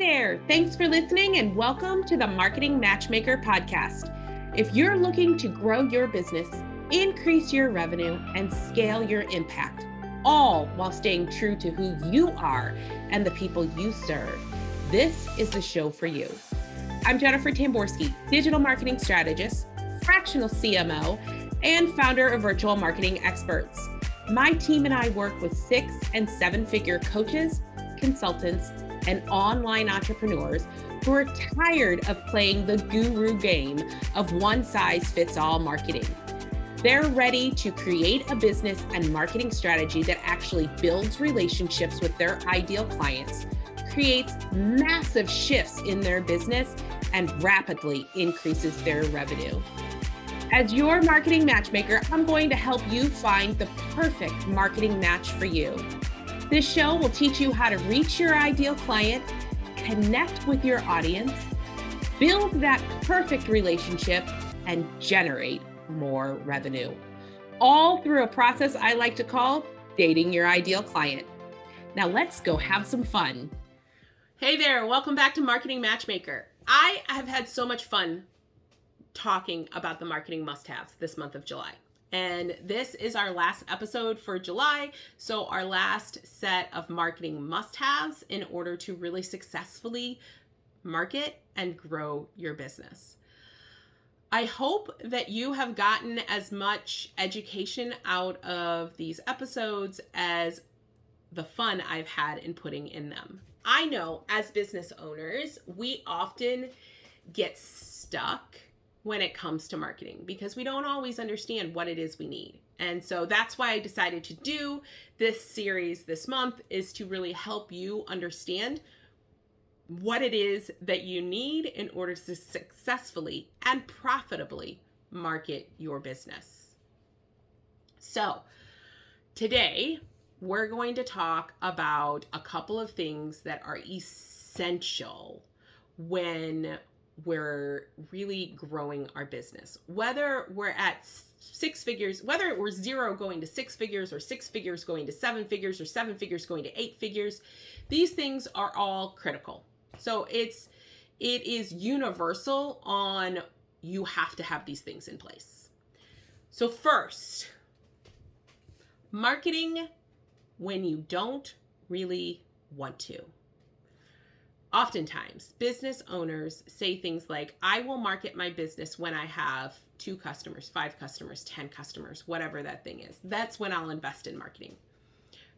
there. Thanks for listening and welcome to the Marketing Matchmaker podcast. If you're looking to grow your business, increase your revenue, and scale your impact, all while staying true to who you are and the people you serve, this is the show for you. I'm Jennifer Tamborski, digital marketing strategist, fractional CMO, and founder of Virtual Marketing Experts. My team and I work with 6- and 7-figure coaches, consultants, and online entrepreneurs who are tired of playing the guru game of one-size-fits-all marketing. They're ready to create a business and marketing strategy that actually builds relationships with their ideal clients, creates massive shifts in their business, and rapidly increases their revenue. As your marketing matchmaker, I'm going to help you find the perfect marketing match for you. This show will teach you how to reach your ideal client, connect with your audience, build that perfect relationship, and generate more revenue. All through a process I like to call dating your ideal client. Now let's go have some fun. Hey there, welcome back to Marketing Matchmaker. I have had so much fun talking about the marketing must-haves this month of July. And this is our last episode for July. So our last set of marketing must-haves in order to really successfully market and grow your business. I hope that you have gotten as much education out of these episodes as the fun I've had in putting in them. I know as business owners, we often get stuck when it comes to marketing because we don't always understand what it is we need. And so that's why I decided to do this series this month, is to really help you understand what it is that you need in order to successfully and profitably market your business. So today we're going to talk about a couple of things that are essential when we're really growing our business. Whether we're at 6 figures, whether we're 0 going to 6 figures or 6 figures going to 7 figures or 7 figures going to 8 figures, these things are all critical. So it is universal on you have to have these things in place. So first, marketing when you don't really want to. Oftentimes, business owners say things like, I will market my business when I have 2 customers, 5 customers, 10 customers, whatever that thing is. That's when I'll invest in marketing.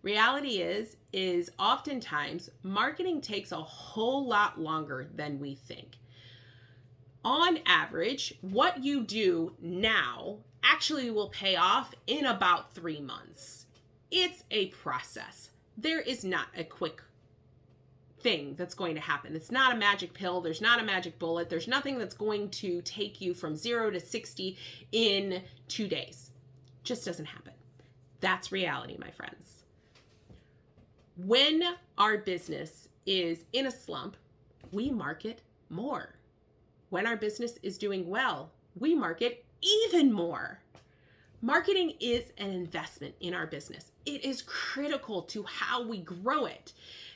Reality is oftentimes marketing takes a whole lot longer than we think. On average, what you do now actually will pay off in about 3 months. It's a process. There is not a quick thing that's going to happen. It's not a magic pill. There's not a magic bullet. There's nothing that's going to take you from 0 to 60 in 2 days. Just doesn't happen. That's reality, my friends. When our business is in a slump, we market more. When our business is doing well, we market even more. Marketing is an investment in our business. It is critical to how we grow it.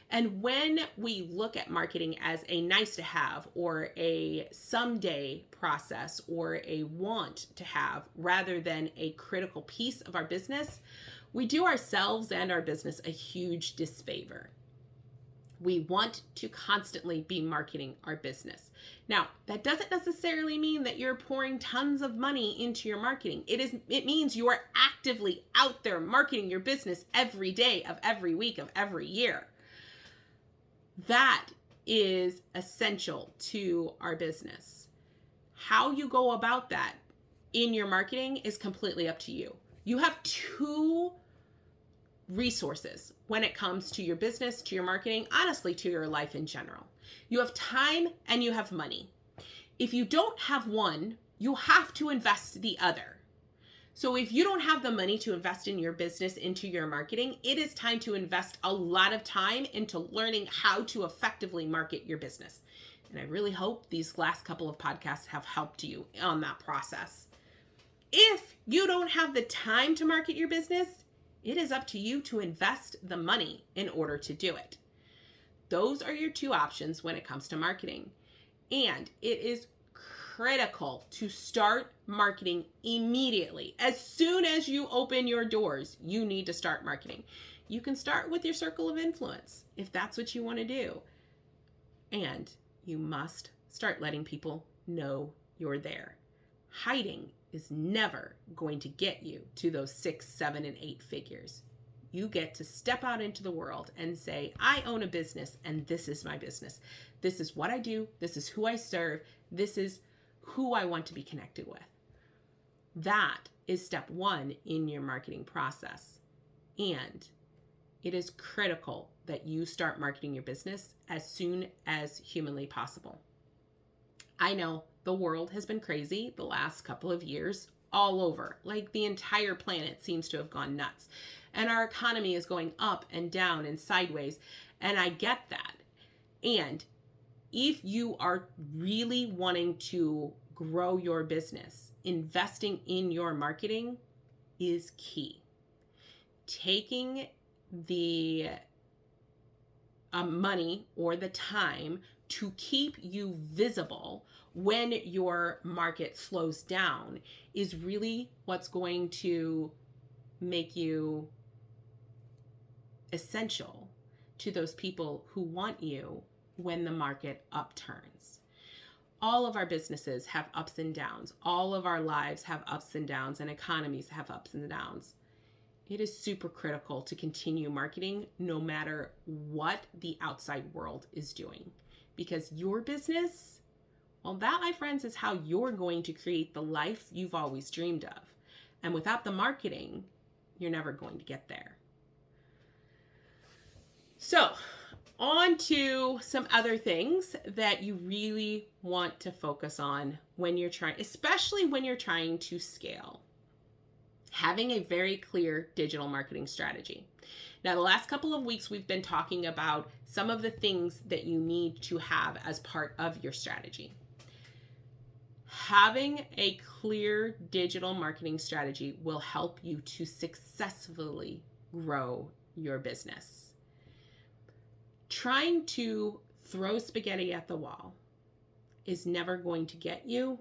And when we look at marketing as a nice to have or a someday process or a want to have rather than a critical piece of our business, we do ourselves and our business a huge disfavor. We want to constantly be marketing our business. Now, that doesn't necessarily mean that you're pouring tons of money into your marketing. It means you are actively out there marketing your business every day of every week of every year. That is essential to our business. How you go about that in your marketing is completely up to you. You have 2 resources when it comes to your business, to your marketing, honestly, to your life in general. You have time and you have money. If you don't have one, you have to invest the other. So if you don't have the money to invest in your business, into your marketing, it is time to invest a lot of time into learning how to effectively market your business. And I really hope these last couple of podcasts have helped you on that process. If you don't have the time to market your business, it is up to you to invest the money in order to do it. Those are your two options when it comes to marketing. And it is critical to start marketing immediately. As soon as you open your doors, you need to start marketing. You can start with your circle of influence if that's what you want to do. And you must start letting people know you're there. Hiding is never going to get you to those 6, 7, and 8 figures. You get to step out into the world and say, I own a business and this is my business. This is what I do. This is who I serve. This is who I want to be connected with. That is step 1 in your marketing process. And it is critical that you start marketing your business as soon as humanly possible. I know the world has been crazy the last couple of years all over. Like the entire planet seems to have gone nuts. And our economy is going up and down and sideways. And I get that. And if you are really wanting to grow your business, investing in your marketing is key. Taking the money or the time to keep you visible when your market slows down is really what's going to make you essential to those people who want you when the market upturns. All of our businesses have ups and downs. All of our lives have ups and downs, and economies have ups and downs. It is super critical to continue marketing no matter what the outside world is doing, because your business, well, that, my friends, is how you're going to create the life you've always dreamed of. And without the marketing, you're never going to get there. So, on to some other things that you really want to focus on when you're trying, especially when you're trying to scale. Having a very clear digital marketing strategy. Now, the last couple of weeks, we've been talking about some of the things that you need to have as part of your strategy. Having a clear digital marketing strategy will help you to successfully grow your business. Trying to throw spaghetti at the wall is never going to get you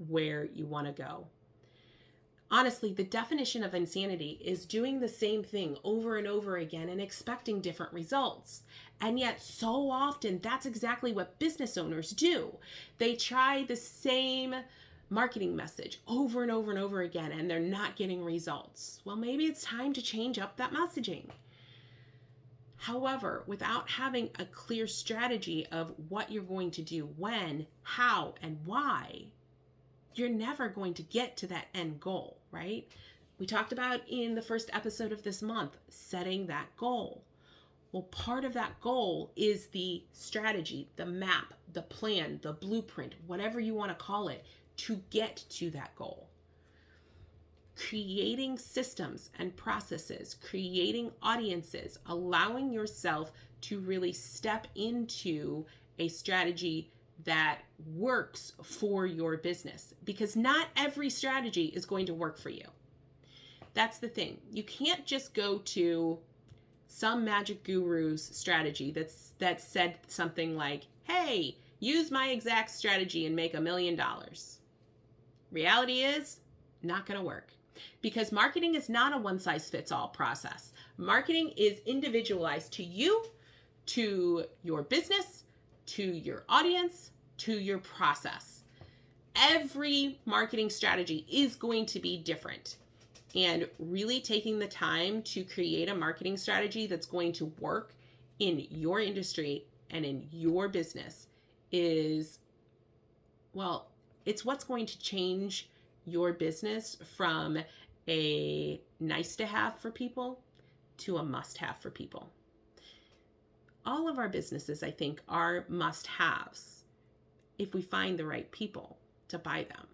where you want to go. Honestly, the definition of insanity is doing the same thing over and over again and expecting different results. And yet, so often, that's exactly what business owners do. They try the same marketing message over and over and over again, and they're not getting results. Well, maybe it's time to change up that messaging. However, without having a clear strategy of what you're going to do, when, how, and why, you're never going to get to that end goal, right? We talked about in the first episode of this month, setting that goal. Well, part of that goal is the strategy, the map, the plan, the blueprint, whatever you want to call it, to get to that goal. Creating systems and processes, creating audiences, allowing yourself to really step into a strategy that works for your business, because not every strategy is going to work for you. That's the thing. You can't just go to some magic guru's strategy that said something like, hey, use my exact strategy and make $1 million. Reality is not going to work, because marketing is not a one-size-fits-all process. Marketing is individualized to you, to your business, to your audience, to your process. Every marketing strategy is going to be different. And really taking the time to create a marketing strategy that's going to work in your industry and in your business is, well, it's what's going to change your business from a nice to have for people to a must have for people. All of our businesses, I think, are must haves if we find the right people to buy them.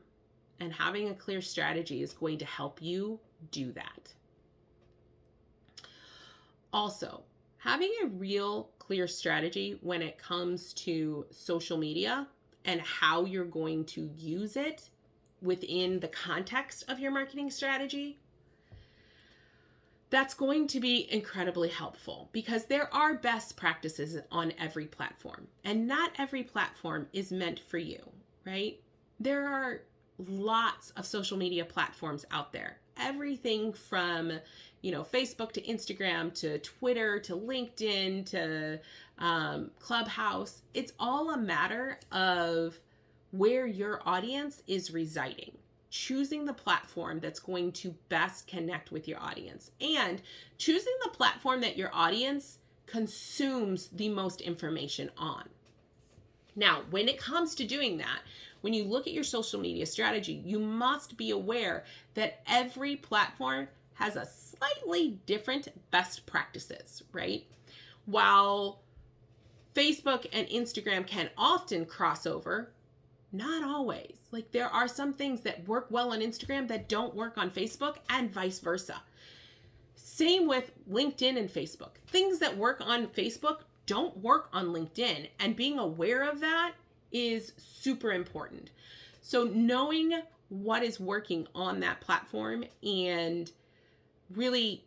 And having a clear strategy is going to help you do that. Also, having a real clear strategy when it comes to social media and how you're going to use it within the context of your marketing strategy. that's going to be incredibly helpful because there are best practices on every platform, and not every platform is meant for you, right? There are lots of social media platforms out there. Everything from, Facebook to Instagram to Twitter to LinkedIn to Clubhouse. It's all a matter of where your audience is residing. Choosing the platform that's going to best connect with your audience, and choosing the platform that your audience consumes the most information on. Now, when it comes to doing that, when you look at your social media strategy, you must be aware that every platform has a slightly different best practices, right? While Facebook and Instagram can often cross over, not always. Like, there are some things that work well on Instagram that don't work on Facebook, and vice versa. Same with LinkedIn and Facebook. Things that work on Facebook don't work on LinkedIn, and being aware of that is super important. So knowing what is working on that platform and really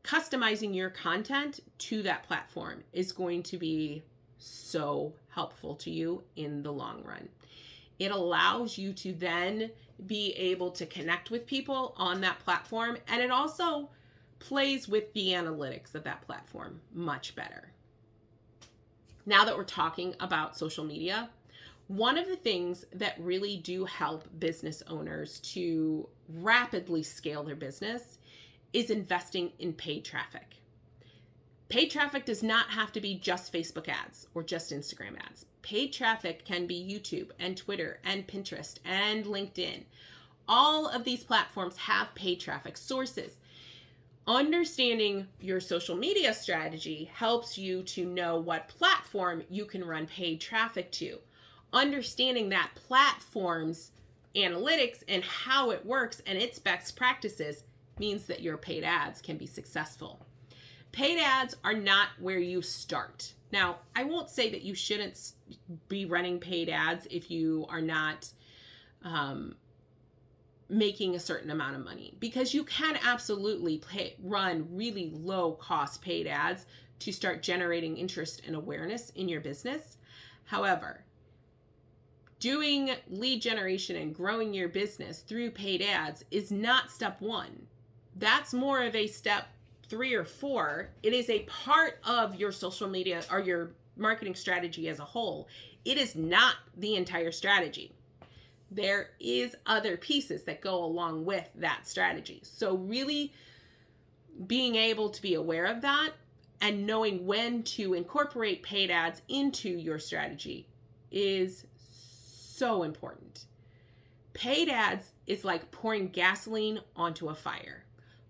customizing your content to that platform is going to be so helpful to you in the long run. It allows you to then be able to connect with people on that platform, and it also plays with the analytics of that platform much better. Now that we're talking about social media, one of the things that really do help business owners to rapidly scale their business is investing in paid traffic. Paid traffic does not have to be just Facebook ads or just Instagram ads. Paid traffic can be YouTube and Twitter and Pinterest and LinkedIn. All of these platforms have paid traffic sources. Understanding your social media strategy helps you to know what platform you can run paid traffic to. Understanding that platform's analytics and how it works and its best practices means that your paid ads can be successful. Paid ads are not where you start. Now, I won't say that you shouldn't be running paid ads if you are not making a certain amount of money, because you can absolutely run really low cost paid ads to start generating interest and awareness in your business. However, doing lead generation and growing your business through paid ads is not step one. That's more of a step 3 or 4. It is a part of your social media or your marketing strategy as a whole. It is not the entire strategy. There is other pieces that go along with that strategy. So really being able to be aware of that and knowing when to incorporate paid ads into your strategy is so important. Paid ads is like pouring gasoline onto a fire.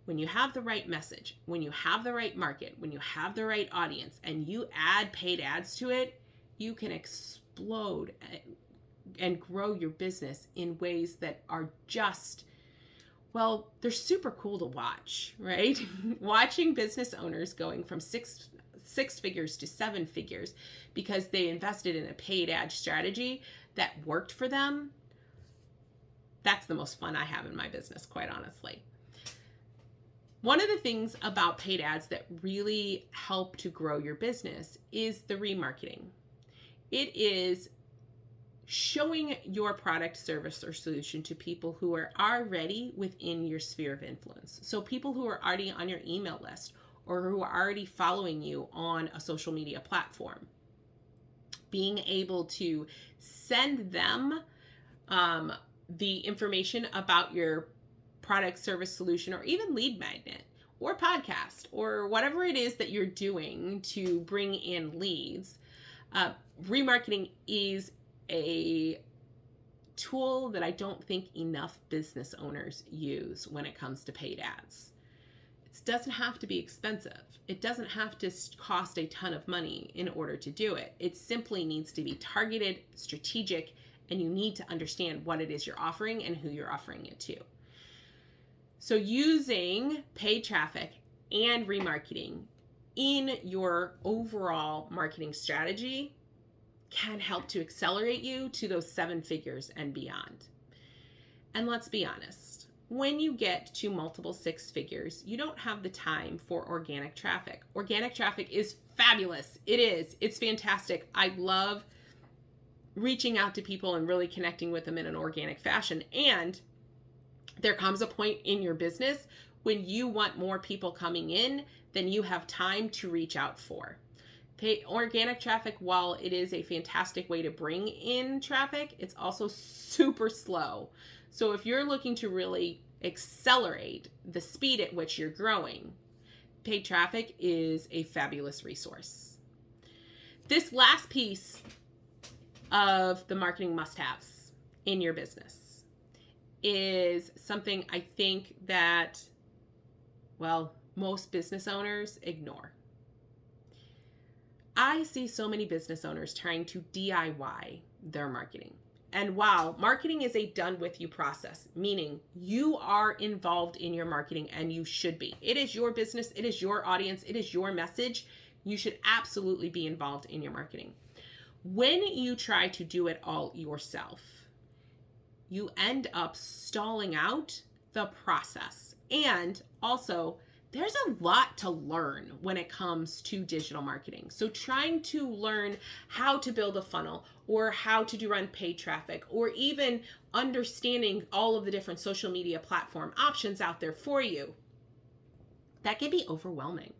When you have the right message, when you have the right market, when you have the right audience, and you add paid ads to it, you can explode and grow your business in ways that are just, well, they're super cool to watch, right? Watching business owners going from six figures to 7 figures because they invested in a paid ad strategy that worked for them. That's the most fun I have in my business, quite honestly. One of the things about paid ads that really help to grow your business is the remarketing. It is showing your product, service, or solution to people who are already within your sphere of influence. So people who are already on your email list or who are already following you on a social media platform. Being able to send them the information about your product, service, solution, or even lead magnet or podcast or whatever it is that you're doing to bring in leads. Remarketing is a tool that I don't think enough business owners use when it comes to paid ads. It doesn't have to be expensive. It doesn't have to cost a ton of money in order to do it. It simply needs to be targeted, strategic, and you need to understand what it is you're offering and who you're offering it to. So using paid traffic and remarketing in your overall marketing strategy can help to accelerate you to those 7 figures and beyond. And let's be honest, when you get to multiple six figures, you don't have the time for organic traffic. Organic traffic is fabulous. It is. It's fantastic. I love reaching out to people and really connecting with them in an organic fashion. And there comes a point in your business when you want more people coming in than you have time to reach out for. Organic traffic, while it is a fantastic way to bring in traffic, it's also super slow. So if you're looking to really accelerate the speed at which you're growing, paid traffic is a fabulous resource. This last piece of the marketing must-haves in your business is something I think that, well, most business owners ignore. I see so many business owners trying to DIY their marketing. And while marketing is a done with you process, meaning you are involved in your marketing and you should be. It is your business, it is your audience, it is your message. You should absolutely be involved in your marketing. When you try to do it all yourself, you end up stalling out the process. And also, there's a lot to learn when it comes to digital marketing. So trying to learn how to build a funnel or how to run paid traffic, or even understanding all of the different social media platform options out there for you, that can be overwhelming.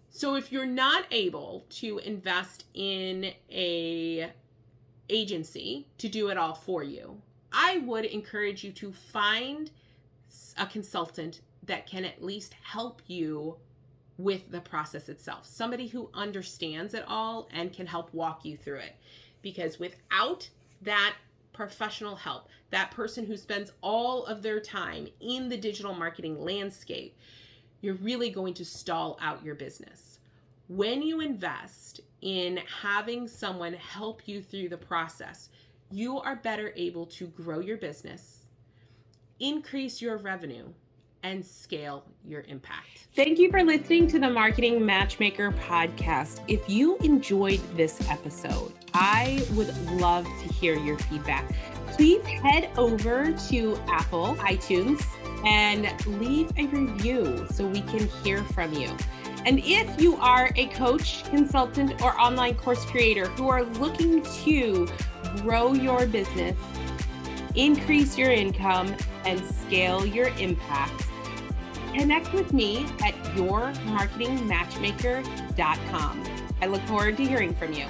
So if you're not able to invest in a agency to do it all for you, I would encourage you to find a consultant that can at least help you with the process itself. Somebody who understands it all and can help walk you through it. Because without that professional help, that person who spends all of their time in the digital marketing landscape, you're really going to stall out your business. When you invest in having someone help you through the process, you are better able to grow your business, increase your revenue, and scale your impact. Thank you for listening to the Marketing Matchmaker podcast. If you enjoyed this episode, I would love to hear your feedback. Please head over to Apple iTunes and leave a review so we can hear from you. And if you are a coach, consultant, or online course creator who are looking to grow your business, increase your income, and scale your impact, connect with me at yourmarketingmatchmaker.com. I look forward to hearing from you.